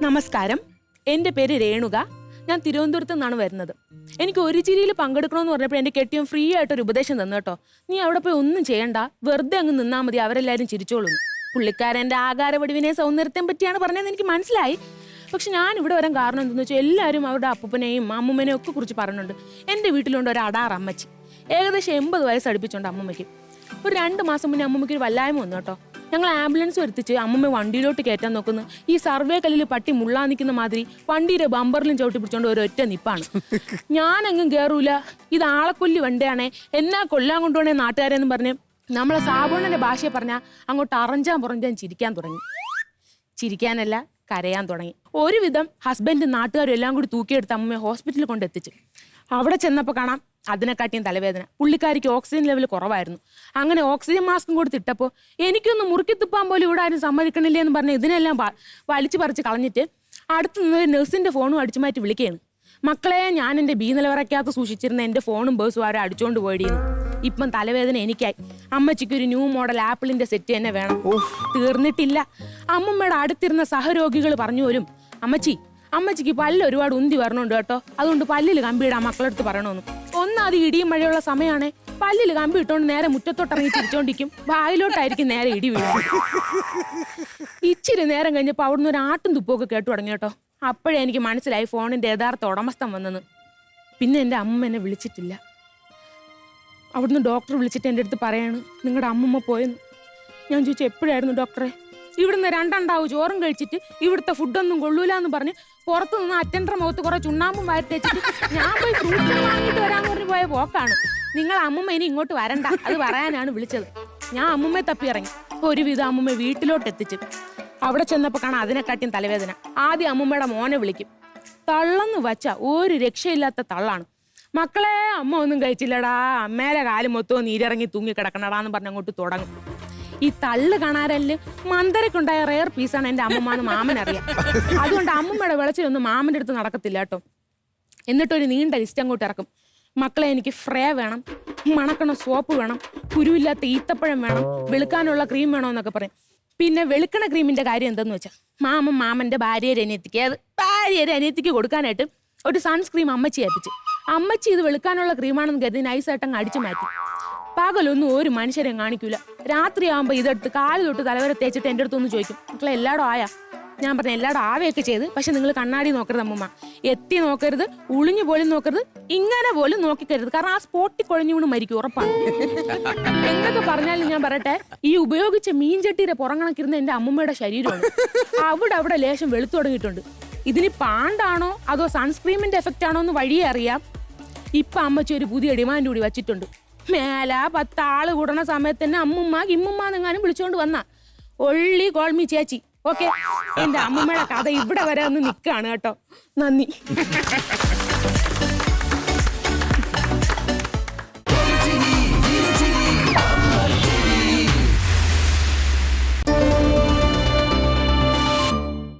നമസ്കാരം, എൻ്റെ പേര് രേണുക. ഞാൻ തിരുവനന്തപുരത്ത് നിന്നാണ് വരുന്നത്. എനിക്ക് ഒരു ചിരിയിൽ പങ്കെടുക്കണമെന്ന് പറഞ്ഞപ്പോൾ എൻ്റെ കെട്ടിയും ഫ്രീ ആയിട്ടൊരു ഉപദേശം തന്നു കേട്ടോ. നീ അവിടെ പോയി ഒന്നും ചെയ്യണ്ട, വെറുതെ അങ്ങ് നിന്നാൽ മതി, അവരെല്ലാവരും ചിരിച്ചോളും. പുള്ളിക്കാരൻ്റെ ആകാരവടിവിനെ സൗന്ദര്യത്തെയും പറ്റിയാണ് പറഞ്ഞതെന്ന് എനിക്ക് മനസ്സിലായി. പക്ഷെ ഞാൻ ഇവിടെ വരാൻ കാരണം എന്തെന്ന് വെച്ചാൽ എല്ലാവരും അവരുടെ അപ്പൂപ്പനെയും അമ്മൂമ്മനെയും ഒക്കെ കുറിച്ച് പറയുന്നുണ്ട്. എൻ്റെ വീട്ടിലുണ്ട് ഒരു അടാർ അമ്മച്ചി, ഏകദേശം 80 വയസ്സ് അടുപ്പിച്ചുണ്ട് അമ്മൂമ്മയ്ക്ക്. ഒരു 2 മാസം മുന്നേ അമ്മൂമ്മയ്ക്ക് ഒരു വല്ലായ്മ വന്നു കേട്ടോ. ഞങ്ങൾ ആംബുലൻസ് വരുത്തിച്ച് അമ്മൂമ്മ വണ്ടിയിലോട്ട് കയറ്റാൻ നോക്കുന്നു. ഈ സർവേ കല്ലിൽ പട്ടി മുള്ളാ നിൽക്കുന്ന മാതിരി വണ്ടിയുടെ ബമ്പറിലും ചവിട്ടി പിടിച്ചോണ്ട് ഒരൊറ്റ നിപ്പാണ്. ഞാനെങ്ങും കയറൂല, ഇത് ആളെക്കൊല്ലി വണ്ടിയാണേ, എന്നാ കൊല്ലാൻ കൊണ്ടുപോണേ നാട്ടുകാരെന്ന് പറഞ്ഞ് നമ്മളെ സാബുണ്ണന്റെ ഭാഷയെ പറഞ്ഞാൽ അങ്ങോട്ട് അറഞ്ചാൻ പുറഞ്ചാൻ ചിരിക്കാൻ തുടങ്ങി. ചിരിക്കാനല്ല, കരയാൻ തുടങ്ങി. ഒരുവിധം ഹസ്ബൻഡും നാട്ടുകാരും എല്ലാം കൂടി തൂക്കിയെടുത്ത് അമ്മയെ ഹോസ്പിറ്റലിൽ കൊണ്ടെത്തിച്ച്. അവിടെ ചെന്നപ്പോൾ കാണാം അതിനെക്കാട്ടിയും തലവേദന. പുള്ളിക്കാരിക്ക് ഓക്സിജൻ ലെവൽ കുറവായിരുന്നു. അങ്ങനെ ഓക്സിജൻ മാസ്കും കൊടുത്തിട്ടപ്പോൾ എനിക്കൊന്ന് മുറുക്കി തുപ്പാൻ പോലും ഇവിടെ ആരും സമ്മതിക്കണില്ലേ എന്ന് പറഞ്ഞ് ഇതിനെല്ലാം വലിച്ചു പറിച്ച് കളഞ്ഞിട്ട് അടുത്ത് നിന്ന് ഒരു നഴ്സിൻ്റെ ഫോണും അടിച്ചു മാറ്റി വിളിക്കുകയാണ്. മക്കളെ, ഞാൻ എൻ്റെ ബി നിലവറയ്ക്കകത്ത് സൂക്ഷിച്ചിരുന്ന എൻ്റെ ഫോണും ബേഴ്സും ആരും അടിച്ചുകൊണ്ട് പോയിടിയിരുന്നു. ഇപ്പം തലവേദന എനിക്കായി. അമ്മച്ചിക്ക് ഒരു ന്യൂ മോഡൽ ആപ്പിളിൻ്റെ സെറ്റ് തന്നെ വേണം. തീർന്നിട്ടില്ല. അമ്മമ്മയുടെ അടുത്തിരുന്ന സഹരോഗികൾ പറഞ്ഞു പോലും, അമ്മച്ചിക്ക് പല്ല് ഒരുപാട് ഉന്തി വരണുണ്ട് കേട്ടോ, അതുകൊണ്ട് പല്ലിൽ കമ്പിയിടാൻ മക്കളെടുത്ത് പറയണമെന്ന്. ഒന്നാത് ഇടിയും മഴയുള്ള സമയമാണേ, പല്ലിൽ കമ്പി ഇട്ടോണ്ട് നേരെ മുറ്റത്തോട്ടിറങ്ങി ചിരിച്ചോണ്ടിരിക്കും, വായിലോട്ടായിരിക്കും നേരെ ഇടി വീഴും. ഇച്ചിരി നേരം കഴിഞ്ഞപ്പോൾ അവിടുന്ന് ഒരു ആട്ടും തുപ്പൊക്കെ കേട്ടു തുടങ്ങി കേട്ടോ. അപ്പോഴേ എനിക്ക് മനസ്സിലായി ഫോണിൻ്റെ യഥാർത്ഥ ഉടമസ്ഥൻ വന്നെന്ന്. പിന്നെ എൻ്റെ അമ്മ എന്നെ വിളിച്ചിട്ടില്ല. അവിടുന്ന് ഡോക്ടർ വിളിച്ചിട്ട് എൻ്റെ അടുത്ത് പറയാണ്, നിങ്ങളുടെ അമ്മമ്മ പോയെന്ന്. ഞാൻ ചോദിച്ചു, എപ്പോഴായിരുന്നു ഡോക്ടറെ? ഇവിടുന്ന് 2 ചോറും കഴിച്ചിട്ട് ഇവിടുത്തെ ഫുഡൊന്നും കൊള്ളൂല എന്ന് പറഞ്ഞ് പുറത്തു നിന്ന് അറ്റൻഡർ മുഖത്ത് കുറെ ചുണ്ണാമ്പും വരത്തേച്ചിട്ട് ഞാൻ പോയി ഫ്രൂട്ട്സ് വാങ്ങിയിട്ട് വരാമെന്ന് പറഞ്ഞ് പോയ പോക്കാണ്. നിങ്ങൾ അമ്മമ്മ ഇനി ഇങ്ങോട്ട് വരണ്ട, അത് പറയാനാണ് വിളിച്ചത്. ഞാൻ അമ്മമ്മയെ തപ്പി ഇറങ്ങി. ഒരുവിധം അമ്മമ്മ വീട്ടിലോട്ട് എത്തിച്ച്. അവിടെ ചെന്നപ്പോൾ കാണാം അതിനെക്കാട്ടിയും തലവേദന. ആദ്യം അമ്മമ്മയുടെ മോനെ വിളിക്കും. തള്ളെന്ന് വച്ച ഒരു രക്ഷയില്ലാത്ത തള്ളാണ്. മക്കളെ, അമ്മ ഒന്നും കഴിച്ചില്ലടാ, അമ്മേരെ കാല് മൊത്തവും നീരിറങ്ങി തൂങ്ങി കിടക്കണടാന്ന് പറഞ്ഞ് അങ്ങോട്ട് തുടങ്ങും. ഈ തള്ളു കാണാറല്ല് മന്ദരക്കുണ്ടായ റെയർ പീസാണ് എൻ്റെ അമ്മമ്മന്ന് മാമനറിയാം. അതുകൊണ്ട് അമ്മമ്മയുടെ വിളച്ചിലൊന്നും മാമൻ്റെ അടുത്ത് നടക്കത്തില്ല കേട്ടോ. എന്നിട്ടൊരു നീണ്ട ലിസ്റ്റ് അങ്ങോട്ട് ഇറക്കും. മക്കളെ, എനിക്ക് ഫ്രേ വേണം, മണക്കണ സോപ്പ് വേണം, കുരുവില്ലാത്ത ഈത്തപ്പഴം വേണം, വെളുക്കാനുള്ള ക്രീം വേണമെന്നൊക്കെ പറയും. പിന്നെ വെളുക്കണ ക്രീമിൻ്റെ കാര്യം എന്തെന്ന് വെച്ചാൽ മാമൻ്റെ ഭാര്യയുടെ അനിയത്തിക്ക് കൊടുക്കാനായിട്ട് ഒരു സൺസ്ക്രീം അമ്മച്ചി ഏൽപ്പിച്ച്. അമ്മച്ചി ഇത് വെളുക്കാനുള്ള ക്രീമാണെന്ന് കരുതി നൈസായിട്ടങ്ങ് അടിച്ചു മാറ്റി. പകലൊന്നും ഒരു മനുഷ്യരെ കാണിക്കൂല. രാത്രിയാകുമ്പോൾ ഇതെടുത്ത് കാല് തൊട്ട് തലവരെ തേച്ചിട്ട് എൻ്റെ അടുത്തൊന്ന് ചോദിക്കും, മക്കളെ എല്ലായിടും ആയാ? ഞാൻ പറഞ്ഞു, എല്ലായിടും ആവയൊക്കെ ചെയ്ത്, പക്ഷെ നിങ്ങൾ കണ്ണാടി നോക്കരുത് അമ്മമ്മ, എത്തി നോക്കരുത്, ഉളിഞ്ഞു പോലും നോക്കരുത്, ഇങ്ങനെ പോലും നോക്കിക്കരുത്, കാരണം ആ സ്പോട്ടിൽ കുഴഞ്ഞു വീണ് മരിക്കും, ഉറപ്പാണ്. എന്തൊക്കെ പറഞ്ഞാലും ഞാൻ പറയട്ടെ, ഈ ഉപയോഗിച്ച മീൻചട്ടിയുടെ പുറങ്ങണക്കിരുന്ന എൻ്റെ അമ്മമ്മയുടെ ശരീരമാണ്. അവിടെ ലേശം വെളുത്തു തുടങ്ങിയിട്ടുണ്ട്. ഇതിന് പാണ്ടാണോ അതോ സൺസ്ക്രീമിന്റെ എഫക്റ്റ് ആണോ എന്ന് വഴിയേ അറിയാം. ഇപ്പൊ അമ്മച്ചി ഒരു പുതിയ ഡിമാൻഡ് കൂടി വച്ചിട്ടുണ്ട്. മേല 10 ആള് കൂടണ സമയത്ത് തന്നെ ഇമ്മുമ്മാന്നെങ്ങാനും വിളിച്ചോണ്ട് വന്ന ഒള്ളി കോൾമി ചേച്ചി. ഓക്കെ, എന്റെ അമ്മമ്മയുടെ കഥ ഇവിടെ വരെ ഒന്ന് നിൽക്കാണ് കേട്ടോ. നന്ദി.